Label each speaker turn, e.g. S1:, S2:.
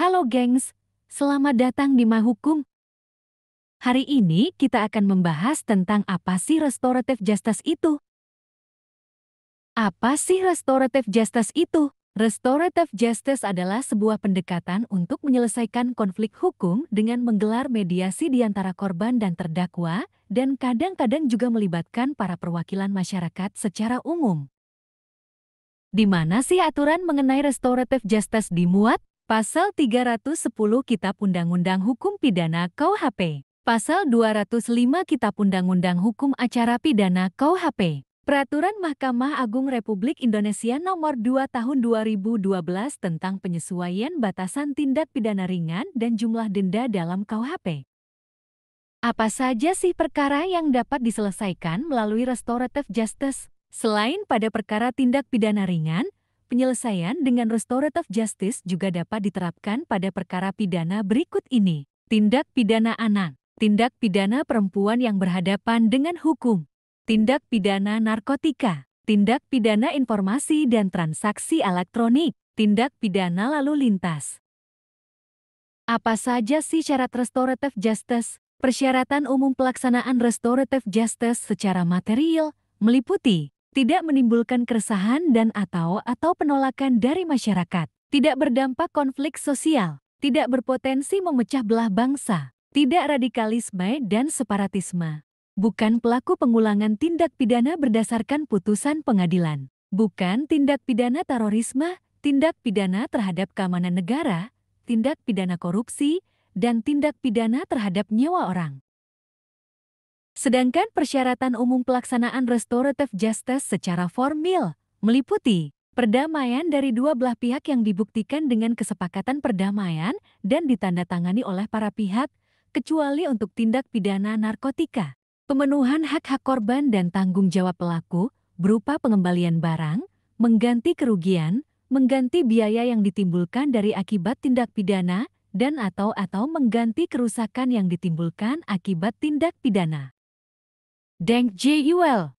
S1: Halo gengs, selamat datang di Mahukum. Hari ini kita akan membahas tentang apa sih restoratif justice itu. Apa sih restoratif justice itu? Restoratif justice adalah sebuah pendekatan untuk menyelesaikan konflik hukum dengan menggelar mediasi di antara korban dan terdakwa, dan kadang-kadang juga melibatkan para perwakilan masyarakat secara umum. Di mana sih aturan mengenai restoratif justice dimuat? Pasal 310 Kitab Undang-Undang Hukum Pidana KUHP. Pasal 205 Kitab Undang-Undang Hukum Acara Pidana KUHP. Peraturan Mahkamah Agung Republik Indonesia Nomor 2 Tahun 2012 tentang penyesuaian batasan tindak pidana ringan dan jumlah denda dalam KUHP. Apa saja sih perkara yang dapat diselesaikan melalui restoratif justice? Selain pada perkara tindak pidana ringan, penyelesaian dengan restoratif justice juga dapat diterapkan pada perkara pidana berikut ini. Tindak pidana anak, tindak pidana perempuan yang berhadapan dengan hukum, tindak pidana narkotika, tindak pidana informasi dan transaksi elektronik, tindak pidana lalu lintas. Apa saja sih syarat restoratif justice? Persyaratan umum pelaksanaan restoratif justice secara material meliputi tidak menimbulkan keresahan dan atau penolakan dari masyarakat, tidak berdampak konflik sosial, tidak berpotensi memecah belah bangsa, tidak radikalisme dan separatisme, bukan pelaku pengulangan tindak pidana berdasarkan putusan pengadilan, bukan tindak pidana terorisme, tindak pidana terhadap keamanan negara, tindak pidana korupsi, dan tindak pidana terhadap nyawa orang. Sedangkan persyaratan umum pelaksanaan restoratif justice secara formil meliputi perdamaian dari dua belah pihak yang dibuktikan dengan kesepakatan perdamaian dan ditandatangani oleh para pihak, kecuali untuk tindak pidana narkotika. Pemenuhan hak-hak korban dan tanggung jawab pelaku berupa pengembalian barang, mengganti kerugian, mengganti biaya yang ditimbulkan dari akibat tindak pidana, dan atau mengganti kerusakan yang ditimbulkan akibat tindak pidana. Deng JUL